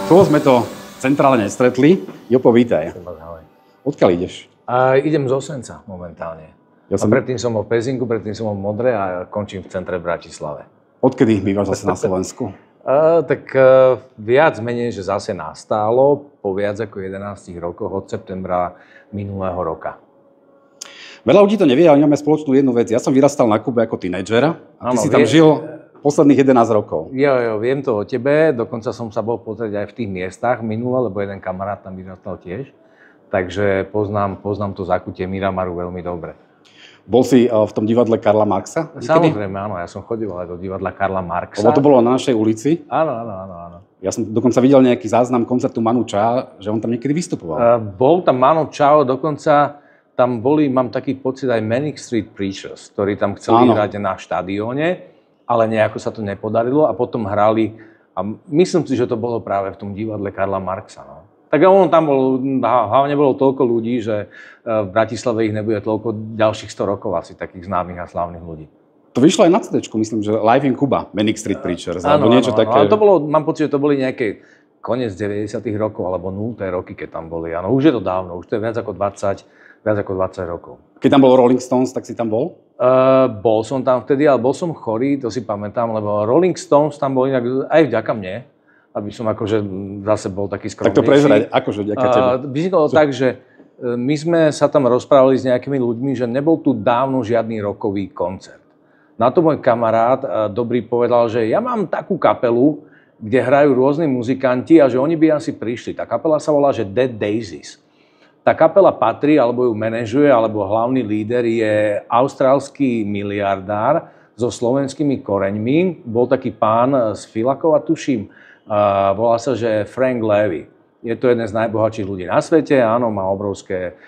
Koho sme to centrálne nestretli? Jopo, vítaj. Odkiaľ ideš? Idem z Osenca momentálne. Predtým som bol v Pezinku, predtým som bol v Modre a končím v centre v Bratislave. Odkedy bývaš zase na Slovensku? Viac menej, že zase nastálo po viac ako 11 rokoch od septembra minulého roka. Veľa ľudí to nevie, ale máme spoločnú jednu vec. Ja som vyrastal na Kube ako tínedžer a ty si tam žil posledných 11 rokov. Jo, viem to o tebe. Dokonca som sa bol pozrieť aj v tých miestach minule, lebo jeden kamarát tam vyrastal tiež. Takže poznám to zákutie Miramaru veľmi dobre. Bol si v tom divadle Karla Marxa? Samozrejme, áno. Ja som chodil aj do divadla Karla Marxa. Lebo to bolo na našej ulici? Áno. Ja som dokonca videl nejaký záznam koncertu Manu Chao, že on tam niekedy vystupoval. Bol tam Manu Chao, dokonca tam boli, mám taký pocit, aj Manic Street Preachers, ktorí tam chceli hrať na štadióne, ale nejako sa to nepodarilo a potom hrali, a myslím si, že to bolo práve v tom divadle Karla Marxa. No. Tak on tam bol, hlavne bolo toľko ľudí, že v Bratislave ich nebude toľko ďalších 100 rokov asi takých známych a slávnych ľudí. To vyšlo aj na CD-čku, myslím, že Live in Cuba, Manic Street Preachers, alebo niečo také. Ale to bolo, mám pocit, že to boli nejaké koniec 90. rokov, alebo 0. roky, keď tam boli. Áno, už je to dávno, už to je viac ako 20 rokov. Keď tam bol Rolling Stones, tak si tam bol? Bol som tam vtedy, ale bol som chorý, to si pamätám, lebo Rolling Stones tam bol inak aj vďaka mne, aby som akože zase bol taký skromnejší. Tak to prezrať, akože vďaka tebe. Vyzeralo tak, že my sme sa tam rozprávali s nejakými ľuďmi, že nebol tu dávno žiadny rockový koncert. Na to môj kamarát dobrý povedal, že ja mám takú kapelu, kde hrajú rôzni muzikanti a že oni by asi prišli. Tá kapela sa volá, že Dead Daisies. Tá kapela patrí, alebo ju manažuje, alebo hlavný líder je austrálsky miliardár so slovenskými koreňmi. Bol taký pán z Filakova, tuším, volá sa, že Frank Levy. Je to jeden z najbohatších ľudí na svete, áno, má obrovské,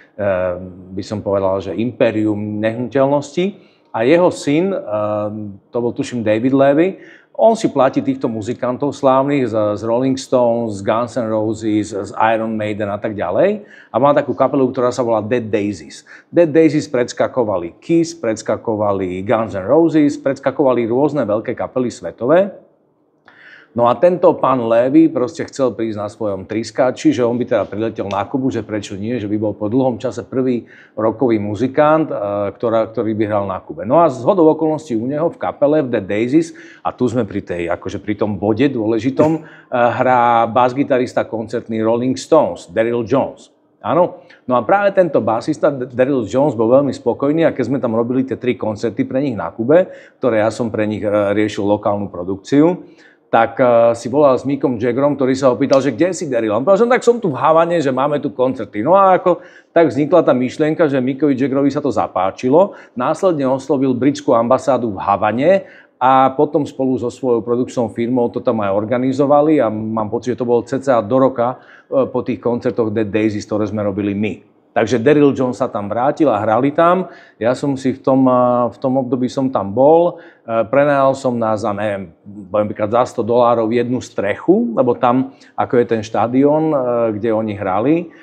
by som povedal, že impérium nehnuteľností. A jeho syn, to bol tuším David Levy, on si platí týchto muzikantov slávnych z Rolling Stones, z Guns N' Roses, z Iron Maiden a tak ďalej. A má takú kapelu, ktorá sa volá Dead Daisies. Dead Daisies predskakovali Kiss, predskakovali Guns N' Roses, predskakovali rôzne veľké kapely svetové. No a tento pán Levy proste chcel prísť na svojom triskáči, že on by teda priletel na Kubu, že prečo nie, že by bol po dlhom čase prvý rockový muzikant, ktorý by hral na Kube. No a zhodou okolností u neho v kapele v The Daisies, a tu sme pri tom bode dôležitom, hrá basgitarista koncertný Rolling Stones, Daryl Jones. Áno. No a práve tento basista Daryl Jones bol veľmi spokojný a keď sme tam robili tie 3 koncerty pre nich na Kube, ktoré ja som pre nich riešil lokálnu produkciu, tak si volal s Mickom Jaggerom, ktorý sa opýtal, že kde si Daryl? On povedal, že tak som tu v Havane, že máme tu koncerty. No a tak vznikla tá myšlienka, že Mickovi Jaggerovi sa to zapáčilo. Následne oslovil britskú ambasádu v Havane a potom spolu so svojou produkčnou firmou to tam aj organizovali a mám pocit, že to bolo cca do roka po tých koncertoch Dead Daisies, ktoré sme robili my. Takže Daryl Jones sa tam vrátil a hrali tam. Ja som si v tom období som tam bol. Prenajal som za $100 jednu strechu, lebo tam, ako je ten štadión, kde oni hrali,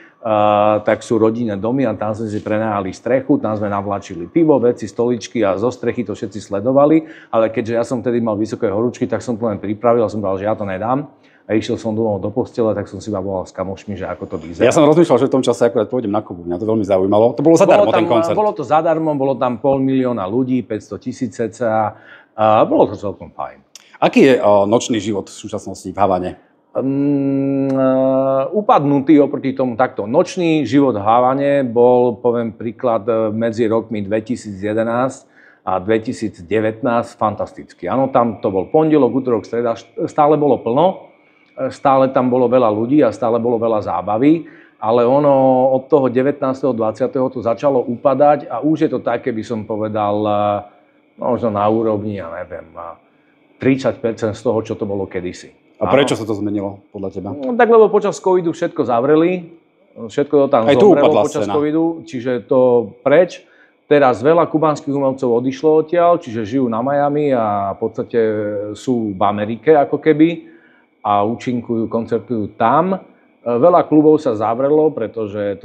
tak sú rodinné domy a tam sme si prenajali strechu, tam sme navlačili pivo, veci, stoličky a zo strechy to všetci sledovali. Ale keďže ja som tedy mal vysoké horúčky, tak som to len pripravil a som povedal, že ja to nedám. A išiel som domov do postele, tak som si volal s kamošmi, že ako to vyzerá. Ja som rozmýšľal, že v tom čase akurát pôjdem na Kubu. Mňa to veľmi zaujímalo. To bolo zadarmo ten koncert. Bolo to zadarmo, bolo tam 500 000 ľudí, 500 000 cca. Bolo to celkom fajn. Aký je nočný život v súčasnosti v Havane? Upadnutý oproti tomu takto. Nočný život v Havane bol, poviem príklad, medzi rokmi 2011 a 2019 fantastický. Áno, tam to bol pondelok, utorok, streda, stále bolo plno. Stále tam bolo veľa ľudí a stále bolo veľa zábavy, ale od toho 19. 20. to začalo upadať a už je to také, by som povedal, možno na úrovni, ja neviem, 30% z toho, čo to bolo kedysi. A prečo sa to zmenilo podľa teba? No, tak lebo počas covidu všetko zavreli, všetko to tam zomrelo počas covidu, čiže to preč. Teraz veľa kubánskych umelcov odišlo odtiaľ, čiže žijú na Miami a v podstate sú v Amerike ako keby a účinkujú, koncertujú tam. Veľa klubov sa zavrelo, pretože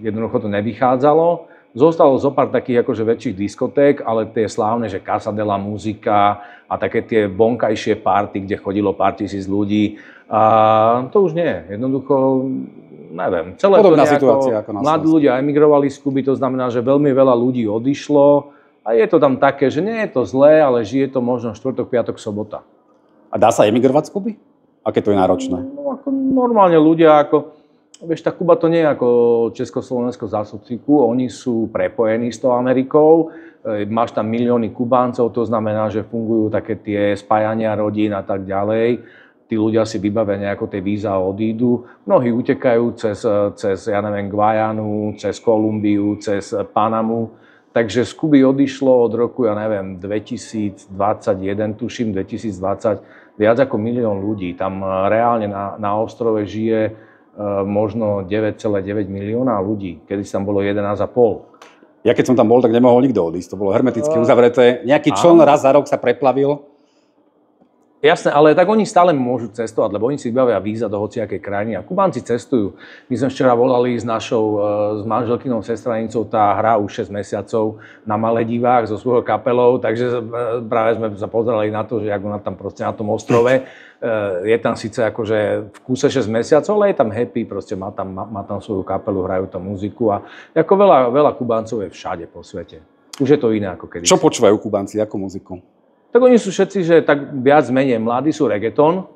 jednoducho to nevychádzalo. Zostalo zo pár takých akože väčších diskoték, ale tie slávne, že Casa de la Musica a také tie vonkajšie party, kde chodilo pár tisíc ľudí. A to už nie. Jednoducho, neviem. Celé podobná to situácia ako na Slovensku. Mladí ľudia emigrovali z Kuby, to znamená, že veľmi veľa ľudí odišlo. A je to tam také, že nie je to zlé, ale žije to možno štvrtok, piatok, sobota. A dá sa emigrovať z Kuby? Aké to je náročné? No, ako normálne ľudia, vieš, tá Kuba to nie je ako Československo za sociku, oni sú prepojení s tou Amerikou, máš tam milióny Kubáncov, to znamená, že fungujú také tie spájania rodín a tak ďalej. Tí ľudia si vybavia nejako tie víza a odídu. Mnohí utekajú cez ja neviem, Guajanu, cez Kolumbiu, cez Panamu. Takže z Kuby odišlo od roku, ja neviem, 2021, tuším, 2020, viac ako 1 milión ľudí. Tam reálne na ostrove žije možno 9,9 milióna ľudí, kedy tam bolo 11,5. Ja keď som tam bol, tak nemohol nikto odísť. To bolo hermeticky uzavreté. Nejaký čln raz za rok sa preplavil. Jasné, ale tak oni stále môžu cestovať, lebo oni si vybavia víza do hociakej krajiny. A Kubánci cestujú. My sme včera volali s manželkynou sestranicou, tá hrá už 6 mesiacov na Maledivách so svojou kapelou, takže práve sme sa pozerali na to, že ako ona tam proste na tom ostrove je tam síce akože v kúse 6 mesiacov, ale je tam happy, proste má tam svoju kapelu, hrajú tam muziku a ako veľa Kubáncov je všade po svete. Už je to iné ako kedysi. Čo počúvajú Kubánci, akú muziku? Tak oni sú všetci, že tak viac menej mladí sú reggaeton.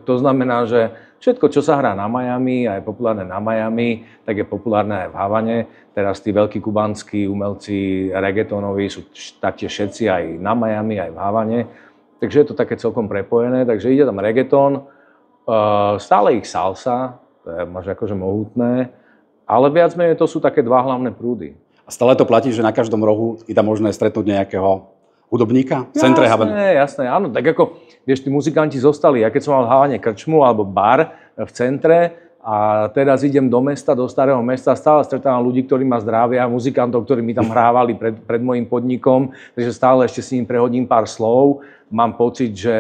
To znamená, že všetko, čo sa hrá na Miami a je populárne na Miami, tak je populárne aj v Havane. Teraz tí veľkí kubánsky umelci reggaetonoví sú taktiež všetci aj na Miami, aj v Havane. Takže je to také celkom prepojené. Takže ide tam reggaeton, stále ich salsa, to je možno akože mohutné, ale viac menej to sú také dva hlavné prúdy. A stále to platí, že na každom rohu je tam možné stretnúť nejakého hudobníka? V centre Havany. Jasné, áno. Tak ako, vieš, tí muzikanti zostali. Ja keď som mal v Havane krčmu alebo bar v centre a teraz idem do mesta, do starého mesta, stále stretávam ľudí, ktorí ma zdravia, muzikantov, ktorí mi tam hrávali pred môjim podnikom, takže stále ešte s ním prehodím pár slov. Mám pocit, že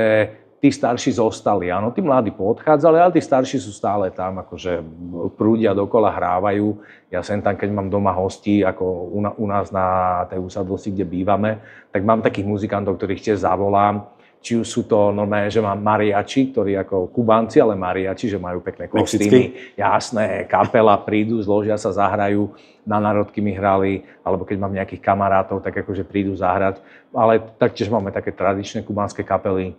tí starší zostali. Áno, tí mladí poodchádzali, ale tí starší sú stále tam, akože prúdia dokola, hrávajú. Ja sem tam, keď mám doma hostí, ako u nás na tej usadlosti, kde bývame, tak mám takých muzikantov, ktorých tiež zavolám. Či už sú to normálne, že mám mariači, ktorí ako Kubánci, ale mariači, že majú pekné kostýmy. Jasné, kapela, prídu, zložia sa, zahrajú. Na národky mi hrali, alebo keď mám nejakých kamarátov, tak akože prídu zahrať. Ale taktiež máme také tradičné kubánske kapely.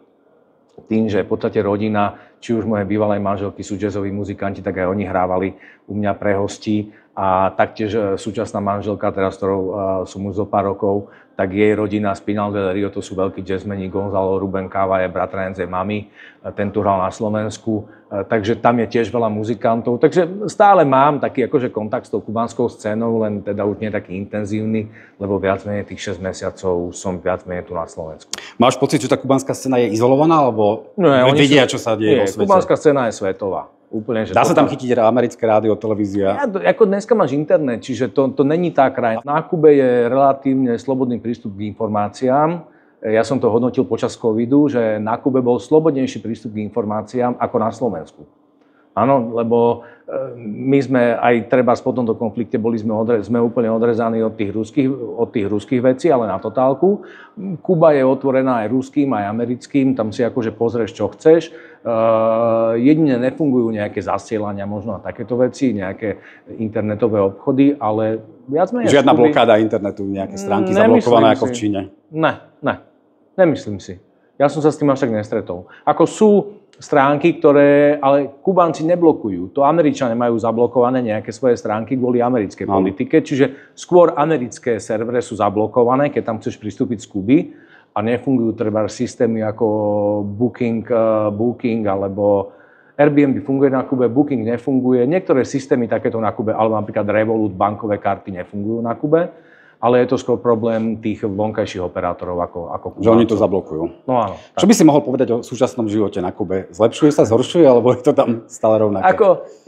Tým, že v podstate rodina, či už moje bývalé manželky sú jazzoví muzikanti, tak aj oni hrávali u mňa pre hostí. A taktiež súčasná manželka, teraz s ktorou som už zo pár rokov, tak jej rodina Spinal del Rio, to sú veľkí jazzmeni, Gonzalo Rubencava je bratranec jej mami, ten tu hral na Slovensku, takže tam je tiež veľa muzikantov. Takže stále mám taký akože kontakt s tou kubánskou scénou, len teda už nie taký intenzívny, lebo viac menej tých 6 mesiacov som viac menej tu na Slovensku. Máš pocit, že tá kubánska scéna je izolovaná, alebo vedia, čo sa deje vo svete? Kubánska scéna je svetová. Úplne, že dá sa tam chytiť americké rádio, televízia? Ako dneska máš internet, čiže to není tá krajina. Na Kube je relatívne slobodný prístup k informáciám. Ja som to hodnotil počas covidu, že na Kube bol slobodnejší prístup k informáciám ako na Slovensku. Áno, lebo my sme aj trebárs po tomto konflikte sme úplne odrezaní od tých ruských vecí, ale na totálku. Kuba je otvorená aj ruským, aj americkým, tam si akože pozrieš, čo chceš. Jedine nefungujú nejaké zasielania, možno a takéto veci, nejaké internetové obchody, ale viac menej... Žiadna blokáda internetu, nejaké stránky zablokované ako v Číne? Ne, nemyslím si. Ja som sa s tým až tak nestretol. Ako sú stránky, ktoré, ale Kubánci neblokujú. To Američania majú zablokované nejaké svoje stránky kvôli americkej politike, čiže skôr americké servery sú zablokované, keď tam chceš pristúpiť z Kuby a nefungujú treba systémy ako Booking alebo Airbnb funguje na Kube, Booking nefunguje. Niektoré systémy takéto na Kube, alebo napríklad Revolut, bankové karty nefungujú na Kube. Ale je to skôr problém tých vonkajších operátorov ako Kubáncov. Že oni to zablokujú. No áno. Čo by si mohol povedať o súčasnom živote na Kube? Zlepšuje sa, zhoršuje, alebo je to tam stále rovnaké?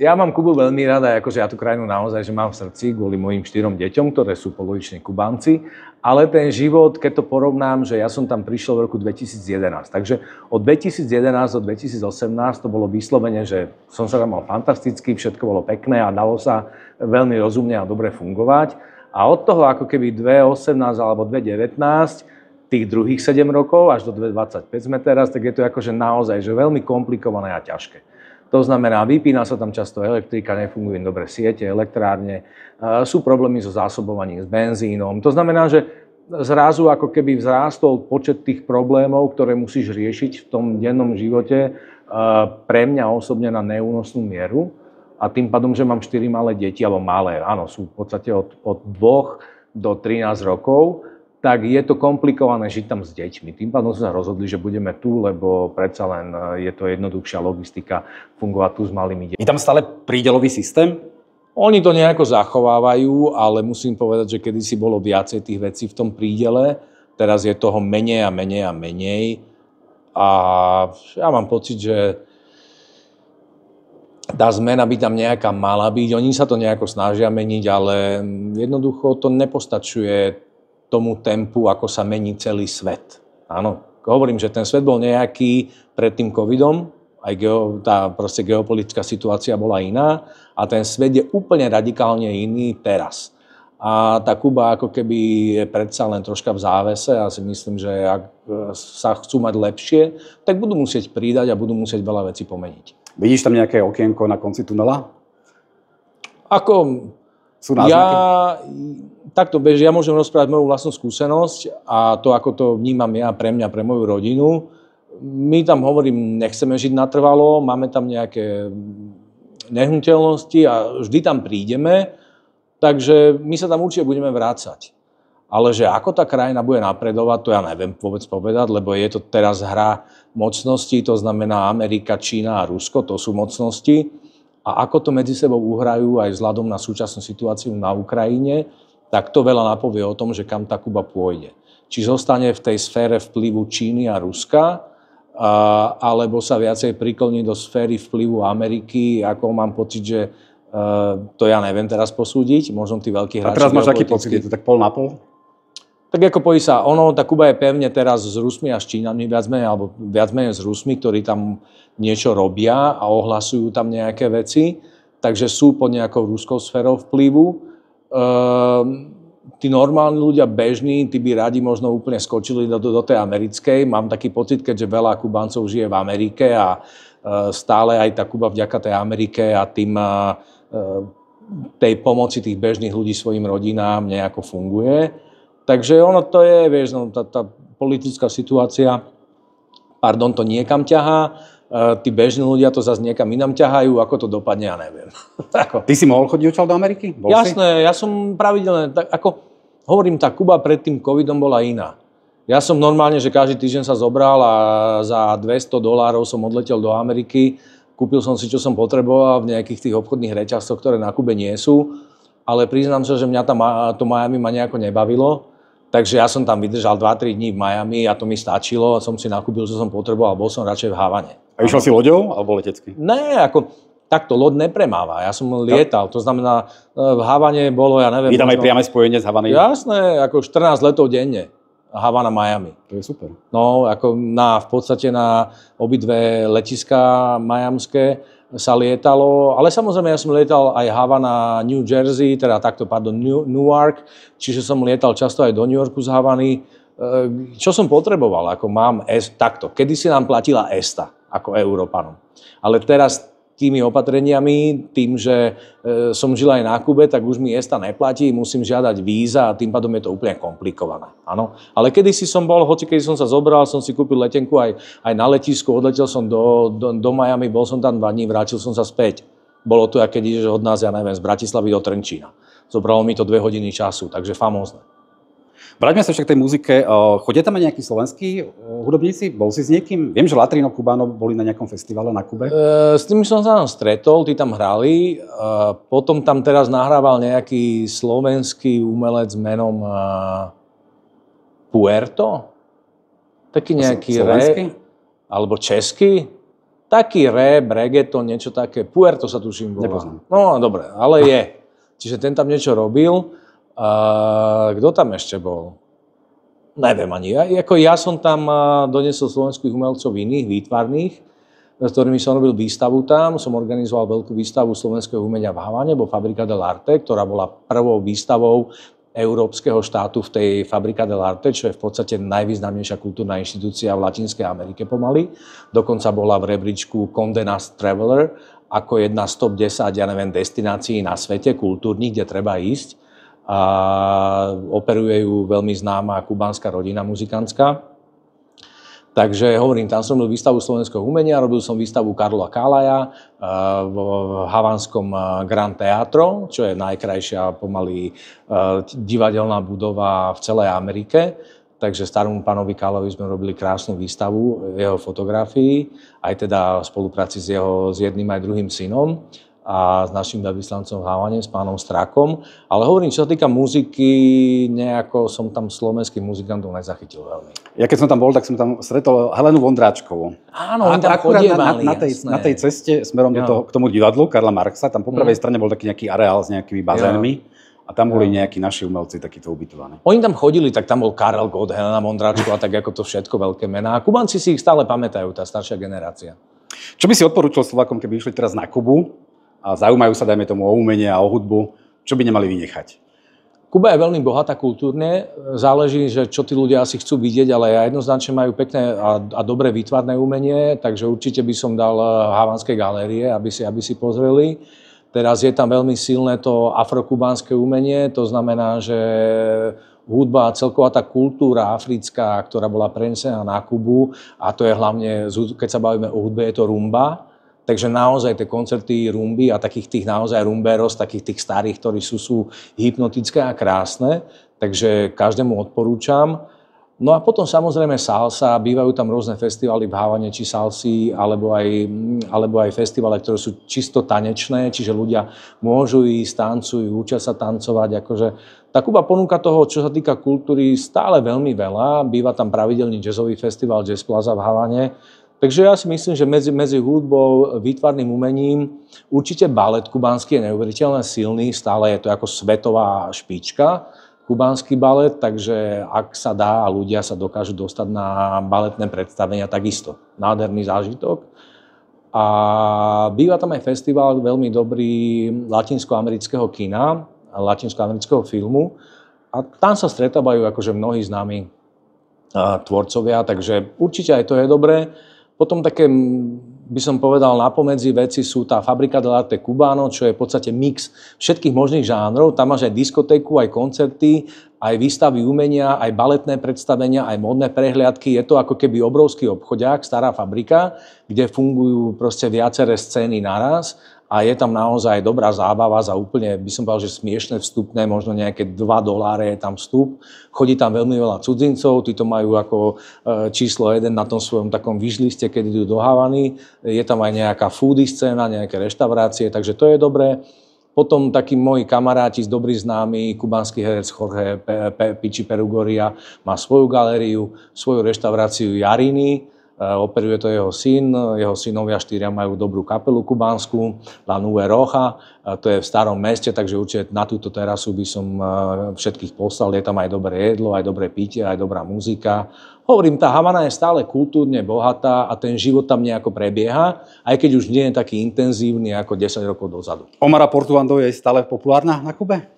Ja mám Kubu veľmi rada, akože ja tú krajinu naozaj že mám v srdci kvôli mojim 4 deťom, ktoré sú poloviční Kubánci. Ale ten život, keď to porovnám, že ja som tam prišiel v roku 2011. Takže od 2011 do 2018 to bolo vyslovene, že som sa tam mal fantasticky, všetko bolo pekné a dalo sa veľmi rozumne a dobre fungovať. A od toho ako keby 2018 alebo 2019, tých druhých 7 rokov až do 2025 sme teraz, tak je to akože naozaj že veľmi komplikované a ťažké. To znamená, vypína sa tam často elektrika, nefungujú dobre siete, elektrárne, sú problémy so zásobovaním s benzínom. To znamená, že zrazu ako keby vzrástol počet tých problémov, ktoré musíš riešiť v tom dennom živote pre mňa osobne na neúnosnú mieru. A tým pádom, že mám 4 malé deti, alebo malé, áno, sú v podstate od 2 do 13 rokov, tak je to komplikované žiť tam s deťmi. Tým pádom sme sa rozhodli, že budeme tu, lebo predsa len je to jednoduchšia logistika fungovať tu s malými deťmi. Je tam stále prídelový systém? Oni to nejako zachovávajú, ale musím povedať, že kedysi bolo viacej tých vecí v tom prídele. Teraz je toho menej a menej a menej. A ja mám pocit, že tá zmena by tam nejaká mala byť. Oni sa to nejako snažia meniť, ale jednoducho to nepostačuje tomu tempu, ako sa mení celý svet. Áno, hovorím, že ten svet bol nejaký pred tým covidom, aj tá proste geopolitická situácia bola iná a ten svet je úplne radikálne iný teraz. A tá Kuba ako keby je predsa len troška v závese a si myslím, že ak sa chcú mať lepšie, tak budú musieť pridať a budú musieť veľa vecí pomeniť. Vidíš tam nejaké okienko na konci tunela? Sú náznaky? Takto beží, ja môžem rozprávať moju vlastnú skúsenosť a to, ako to vnímam ja pre mňa, pre moju rodinu. My tam, hovorím, nechceme žiť natrvalo, máme tam nejaké nehnuteľnosti a vždy tam prídeme, takže my sa tam určite budeme vrácať. Ale že ako tá krajina bude napredovať, to ja neviem vôbec povedať, lebo je to teraz hra mocností, to znamená Amerika, Čína a Rusko, to sú mocnosti. A ako to medzi sebou uhrajú aj vzhľadom na súčasnú situáciu na Ukrajine, tak to veľa napovie o tom, že kam tá Kuba pôjde. Či zostane v tej sfére vplyvu Číny a Ruska, alebo sa viacej prikloní do sféry vplyvu Ameriky, ako mám pocit, že to ja neviem teraz posúdiť, možno tí veľkí hráči. A teraz máš aký pocit, je to tak pol na pol? Tak ako pojí sa, tá Kuba je pevne teraz s Rusmi a s Čínami viac menej s Rusmi, ktorí tam niečo robia a ohlasujú tam nejaké veci, takže sú pod nejakou ruskou sférou vplyvu. Tí normálni ľudia, bežní, tí by radi možno úplne skočili do tej americkej. Mám taký pocit, keďže veľa Kubancov žije v Amerike a stále aj tá Kuba vďaka tej Amerike a tým tej pomoci tých bežných ľudí svojim rodinám nejako funguje. Takže ono to je, vieš, tá politická situácia, to niekam ťahá, tí bežní ľudia to zase niekam inam ťahajú, ako to dopadne, ja neviem. Ty si mohol chodiť odtiaľ do Ameriky? Jasné, ja som pravidelne, hovorím, tá Kuba pred tým covidom bola iná. Ja som normálne, že každý týždeň sa zobral a za $200 som odletel do Ameriky, kúpil som si, čo som potreboval v nejakých tých obchodných reťazcoch, ktoré na Kube nie sú, ale priznám sa, že mňa to Miami ma nejako nebavilo. Takže ja som tam vydržal 2-3 dní v Miami a to mi stačilo a som si nakúpil, čo som potreboval, bol som radšej v Havane. A išiel si loďou alebo letecky? Ne, takto loď nepremáva, ja som lietal, to znamená v Havane bolo, ja neviem... Je tam aj priame spojenie z Havany? Jasné, 14 letov denne, Havana, Miami. To je super. No, v podstate na obidve letiská miamské sa lietalo, ale samozrejme ja som lietal aj Havana, New Jersey, Newark, čiže som lietal často aj do New Yorku z Havany. Čo som potreboval, mám takto. Kedysi nám platila ESTA ako Európanom, ale teraz tými opatreniami, tým, že som žil aj na Kube, tak už mi ESTA neplatí, musím žiadať víza a tým pádom je to úplne komplikované. Áno. Ale kedysi som bol, keď som sa zobral, som si kúpil letenku aj na letisku, odletel som do Miami, bol som tam 2 dní, vrátil som sa späť. Bolo to, keď ideš od nás, ja neviem, z Bratislavy do Trenčína. Zobralo mi to 2 hodiny času, takže famózne. Vráťme sa však k tej muzike. Chodia tam aj nejakí slovenskí hudobníci? Bol si s niekým? Viem, že Latrino Cubano boli na nejakom festivale na Kube. S tým som sa tam stretol, tí tam hrali. Potom tam teraz nahrával nejaký slovenský umelec menom Puerto. Taký nejaký rap. Alebo český. Taký rap, reggaeton, niečo také. Puerto sa tuším volá. Nepoznám. No, dobre, ale je. Čiže ten tam niečo robil. Kto tam ešte bol? Neviem ani. Ja som tam doniesol slovenských umelcov iných, výtvarných, s ktorými som robil výstavu tam. Som organizoval veľkú výstavu slovenského umenia v Havane, bol Fabrika del Arte, ktorá bola prvou výstavou európskeho štátu v tej Fábrica del Arte, čo je v podstate najvýznamnejšia kultúrna inštitúcia v Latinskej Amerike pomaly. Dokonca bola v rebríčku Condé Nast Traveler ako jedna z top 10, destinácií na svete kultúrnych, kde treba ísť. A operuje ju veľmi známa kubánska rodina muzikantská. Takže hovorím, tam som robil výstavu slovenského umenia, robil som výstavu Karla Kálaja v havanskom Grand Teatro, čo je najkrajšia pomaly divadelná budova v celej Amerike. Takže starému pánovi Kálajovi sme robili krásnu výstavu jeho fotografií, aj teda v spolupráci s jedným aj druhým synom a s našim veľvyslancom v Havane, s pánom Strakom. Ale hovorím, čo sa týka muziky, nejako som tam slovenských muzikantov nezachytil veľmi. Ja keď som tam bol, tak som tam stretol Helenu Vondráčkovú. Áno, oni tam chodievali. Na tej ceste smerom k tomu divadlu Karla Marxa, tam po pravej strane bol taký nejaký areál s nejakými bazénmi a tam boli nejakí naši umelci takíto ubytovaní. Oni tam chodili, tak tam bol Karel Gott, Helena Vondráčková, tak ako to všetko veľké mená. A Kubanci si ich stále pamätajú, tá staršia generácia. Čo by si odporúčil Slovákom, keby išli teraz na Kubu a zaujímajú sa, dajme tomu, o umenie a o hudbu, čo by nemali vynechať? Kuba je veľmi bohatá kultúrne, záleží, že čo tí ľudia asi chcú vidieť, ale jednoznačne majú pekné a dobré výtvarné umenie, takže určite by som dal Havanskej galérie, aby si pozreli. Teraz je tam veľmi silné to afrokubánske umenie, to znamená, že hudba a celková tá kultúra africká, ktorá bola prenesená na Kubu, a to je hlavne, keď sa bavíme o hudbe, je to rumba. Takže naozaj tie koncerty rumby a takých tých naozaj rumberos, takých tých starých, ktorí sú hypnotické a krásne. Takže každému odporúčam. No a potom samozrejme salsa, bývajú tam rôzne festivaly v Havane, či salsy, alebo aj festivaly, ktoré sú čisto tanečné, čiže ľudia môžu ísť, tancujú, učia sa tancovať. Akože tá Kuba ponúka toho, čo sa týka kultúry, stále veľmi veľa. Býva tam pravidelný jazzový festival Jazz Plaza v Havane. Takže ja si myslím, že medzi hudbou, výtvarným umením určite balet kubánsky je neuveriteľne silný, stále je to ako svetová špička, kubánsky balet, takže ak sa dá a ľudia sa dokážu dostať na baletné predstavenia, takisto nádherný zážitok. A býva tam aj festival veľmi dobrý latinskoamerického kina, latinskoamerického filmu a tam sa stretávajú akože mnohí známi tvorcovia, takže určite aj to je dobré. Potom také, by som povedal, napomedzi veci sú tá Fábrica del Arte Cubano, čo je v podstate mix všetkých možných žánrov. Tam máš aj diskotéku, aj koncerty, aj výstavy umenia, aj baletné predstavenia, aj modné prehliadky. Je to ako keby obrovský obchodiak, stará fabrika, kde fungujú proste viaceré scény naraz. A je tam naozaj dobrá zábava za úplne, by som povedal, že smiešné vstupné, možno nejaké $2 je tam vstup. Chodí tam veľmi veľa cudzincov, tí to majú ako číslo 1 na tom svojom takom vyžliste, keď idú do Havany. Je tam aj nejaká foodie scéna, nejaké reštaurácie, takže to je dobré. Potom takí moji kamaráti, dobrý známy, kubanský herec Jorge Pichi Perugoria má svoju galériu, svoju reštauráciu Jariny. Operuje to jeho synovia 4 majú dobrú kapelu kubánsku, La Nube Roja, to je v starom meste, takže určite na túto terasu by som všetkých poslal, je tam aj dobré jedlo, aj dobré pitie, aj dobrá muzika. Hovorím, tá Havana je stále kultúrne bohatá a ten život tam nejako prebieha, aj keď už nie je taký intenzívny ako 10 rokov dozadu. Omara Portuandov je stále populárna na Kube?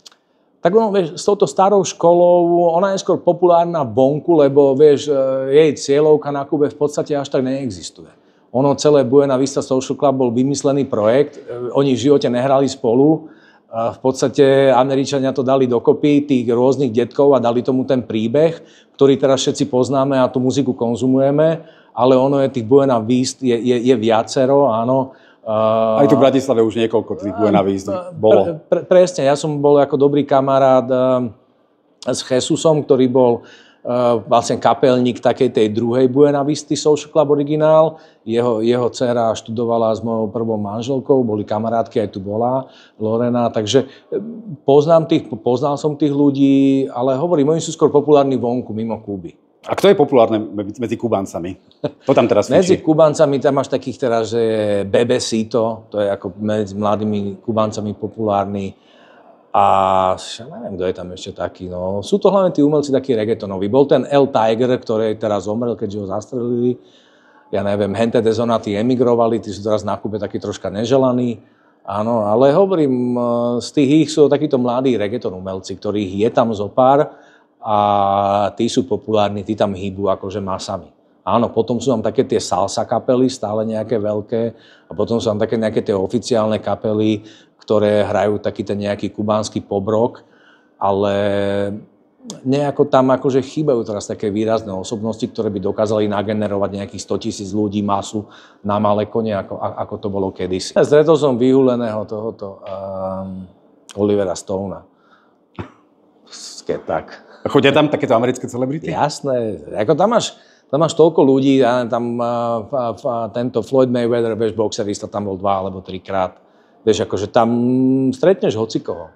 Tak ono, vieš, s touto starou školou, ona je skôr populárna vonku, lebo vieš, jej cieľovka na Kube v podstate až tak neexistuje. Ono celé Buena Vista Social Club bol vymyslený projekt, oni v živote nehrali spolu, v podstate Američania to dali dokopy, tých rôznych detkov a dali tomu ten príbeh, ktorý teraz všetci poznáme a tú muziku konzumujeme, ale ono je tých Buena Vist, je viacero, áno. Aj tu v Bratislave už niekoľko tých Buena Vist bolo. Presne, ja som bol ako dobrý kamarát s Jesusom, ktorý bol vlastne kapelník takej tej druhej Buena Visty Social Club originál. Jeho dcera študovala s mojou prvou manželkou, boli kamarátky, aj tu bola Lorena, takže poznal som tých ľudí, ale hovorím, oni sú skôr populárni vonku, mimo Kuby. A kto je populárny medzi Kubáncami? To tam teraz fičí. Medzi Kubáncami tam máš takých teraz, že je Bebecito, to je ako medzi mladými Kubáncami populárny. A neviem, kto je tam ešte taký. No. Sú to hlavne tí umelci takí reggaetonoví. Bol ten El Tiger, ktorý teraz zomrel, keďže ho zastrelili. Ja neviem, Gente de Zona, tí emigrovali, tí sú teraz na Kube takí troška neželaní. Áno, ale hovorím, z tých ich sú takíto mladí reggaeton umelci, ktorých je tam zo pár a tí sú populárni, tí tam hýbu akože masami. Áno, potom sú tam také tie salsa kapely, stále nejaké veľké, a potom sú tam také nejaké tie oficiálne kapely, ktoré hrajú taký ten nejaký kubánsky pobrok, ale nejako tam akože chýbajú teraz také výrazné osobnosti, ktoré by dokázali nagenerovať nejakých 100 000 ľudí masu na malé kone, ako to bolo kedysi. Stretol som vyhuleného tohoto Olivera Stonea. Tak. Chodia tam takéto americké celebrity? Jasné. Ako tam máš toľko ľudí, tam tento Floyd Mayweather, vieš, boxerista, tam bol 2 alebo 3 krát. Vieš, akože tam stretneš hocikoho.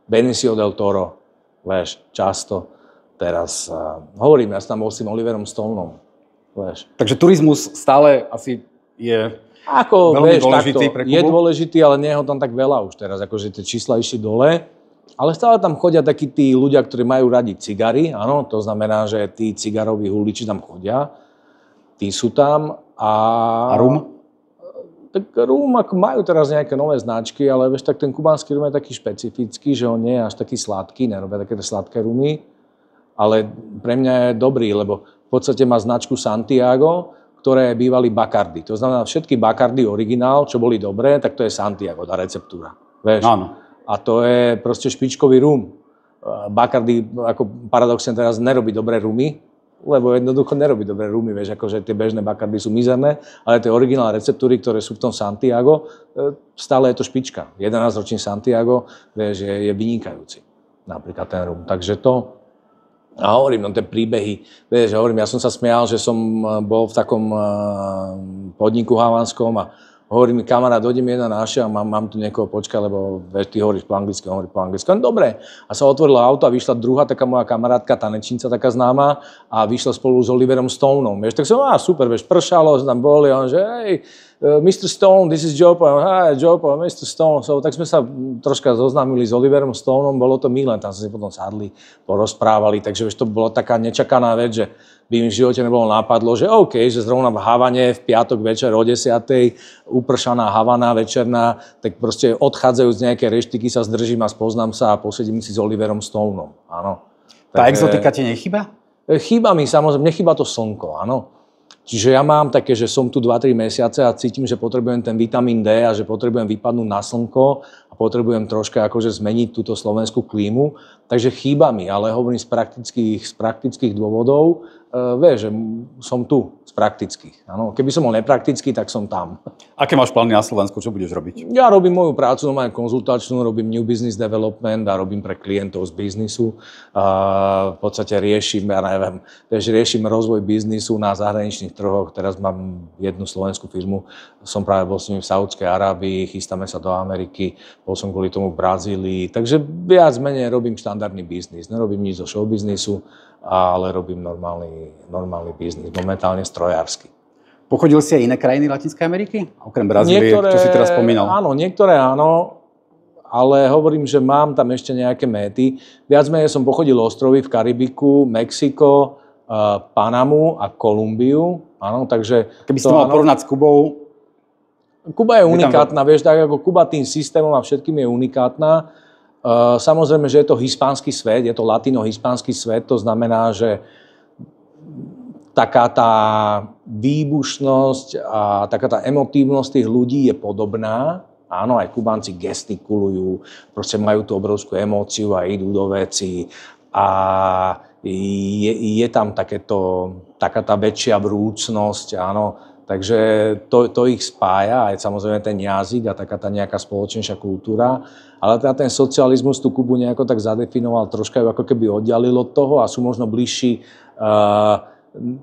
Benicio del Toro. Vieš, často. Teraz hovorím, ja som tam bol s tým Oliverom Stoneom. Vieš. Takže turizmus stále asi je veľmi dôležitý pre Kubu? Je dôležitý, ale nie je ho tam tak veľa už teraz. Akože tie čísla išli dole. Ale stále tam chodia takí tí ľudia, ktorí majú radi cigary. Áno, to znamená, že tí cigaroví huliči tam chodia. Tí sú tam. A rum? Tak rum, ako majú teraz nejaké nové značky, ale vieš, tak ten kubánsky rum je taký špecifický, že on nie je až taký sladký, nerobia také sladké rumy, ale pre mňa je dobrý, lebo v podstate má značku Santiago, ktoré bývali Bacardi. To znamená, všetky Bacardi originál, čo boli dobré, tak to je Santiago, tá receptúra. Vieš? Áno. A to je proste špičkový rum. Bacardi, ako paradoxne teraz, nerobí dobré rumy, lebo jednoducho nerobí dobré rumy, vieš, akože tie bežné Bacardi sú mizerné, ale tie originálne receptúry, ktoré sú v tom Santiago, stále je to špička. 11-ročný Santiago, vieš, je vynikajúci, napríklad ten rum. Takže to, a hovorím, no tie príbehy, vieš, hovorím, ja som sa smial, že som bol v takom podniku havanskom a hovorí mi kamarát, dojde mi jedna návšteva, mám tu niekoho počkať, lebo vieš, ty hovoríš po anglicky, on hovorí po anglicky. No dobre. A sa otvorilo auto a vyšla druhá taká moja kamarátka, tanečnica taká známa a vyšla spolu s Oliverom Stoneom. Vieš, tak som, super, vieš, pršalo, tam boli, on že, hej, Mr. Stone, this is Joe Paul, hi, Joe Paul, Mr. Stone. So, tak sme sa troška zoznámili s Oliverom Stoneom, bolo to milé, tam sa si potom sadli, porozprávali, takže vieš, to bola taká nečakaná vec, že by mi v živote nebolo nápadlo, že OK, že zrovna v Havane v piatok večer o 10:00 upršaná Havana večerná, tak proste odchádzajú z nejaké reštiky, sa zdržím a spoznám sa a posedím si s Oliverom Stoneom, áno. Tá exotika ti nechýba? Chýba mi, samozrejme, nechýba to slnko, áno. Čiže ja mám také, že som tu 2-3 mesiace a cítim, že potrebujem ten vitamín D a že potrebujem vypadnúť na slnko a potrebujem troška akože zmeniť túto slovenskú klímu. Takže chýba mi, ale hovorím z praktických dôvodov, vieš, že som tu z praktických. Áno. Keby som bol nepraktický, tak som tam. Aké máš plány na Slovensku? Čo budeš robiť? Ja robím moju prácu, normálne konzultačnú, robím new business development a robím pre klientov z biznisu. V podstate riešim rozvoj biznisu na zahraničných trhoch. Teraz mám jednu slovenskú firmu, som práve bol s nimi v Saúdskej Arábii, chystáme sa do Ameriky, bol som kvôli tomu v Brazílii. Takže viac menej robím štandardný biznis. Nerobím nič zo showbiznisu, ale robím normálny biznis, momentálne strojársky. Pochodil si aj iné krajiny Latinskej Ameriky? Okrem Brazílie, čo si teraz spomínal? Áno, niektoré áno, ale hovorím, že mám tam ešte nejaké méty. Viac menej som pochodil ostrovy v Karibiku, Mexiko, Panamu a Kolumbiu. Áno, takže keby si to mal porovnať s Kubou? Kuba je unikátna, vieš, tak ako Kuba tým systémom a všetkým je unikátna. Samozrejme, že je to hispánsky svet, je to latino-hispánsky svet, to znamená, že taká tá výbušnosť a taká tá emotívnosť tých ľudí je podobná. Áno, aj Kubánci gestikulujú, proste majú tú obrovskú emóciu a idú do veci a je tam taká tá väčšia vrúcnosť, áno. Takže to ich spája, aj samozrejme ten jazyk a taká tá nejaká spoločnejšia kultúra. Ale teda ten socializmus tú Kubu nejako tak zadefinoval, troška ju ako keby oddialil od toho a sú možno bližší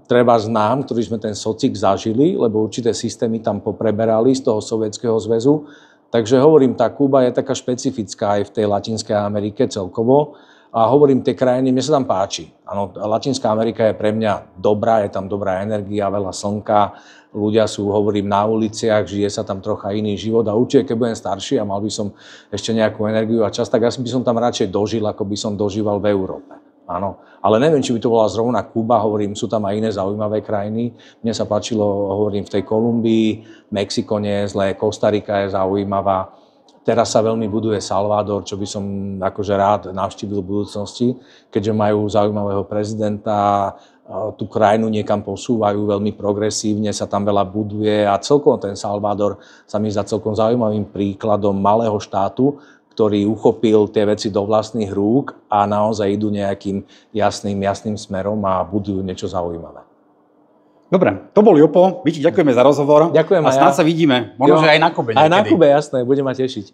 treba nám, ktorí sme ten socik zažili, lebo určité systémy tam popreberali z toho Sovietskeho zväzu. Takže hovorím, tá Kuba je taká špecifická aj v tej Latinskej Amerike celkovo. A hovorím, tie krajiny, mne sa tam páči. Áno, Latinská Amerika je pre mňa dobrá, je tam dobrá energia, veľa slnka, ľudia sú, hovorím, na uliciach, žije sa tam trocha iný život a určite, keď budem starší a mal by som ešte nejakú energiu a čas, tak asi by som tam radšej dožil, ako by som dožíval v Európe. Áno, ale neviem, či by to bola zrovna Kuba, hovorím, sú tam aj iné zaujímavé krajiny. Mne sa páčilo, hovorím, v tej Kolumbii, Mexiko nie je zlé, Kostarika je zaujímavá. Teraz sa veľmi buduje Salvador, čo by som akože rád navštívil v budúcnosti, keďže majú zaujímavého prezidenta, tú krajinu niekam posúvajú veľmi progresívne, sa tam veľa buduje a celkovo ten Salvador sa mi zdá celkom zaujímavým príkladom malého štátu, ktorý uchopil tie veci do vlastných rúk a naozaj idú nejakým jasným smerom a budujú niečo zaujímavé. Dobre, to bol Jopo. Víti, ďakujeme za rozhovor. Ďakujem a snáď sa vidíme. Možno, že aj na Kube niekedy. Aj na Kube, jasné, budem ma tešiť.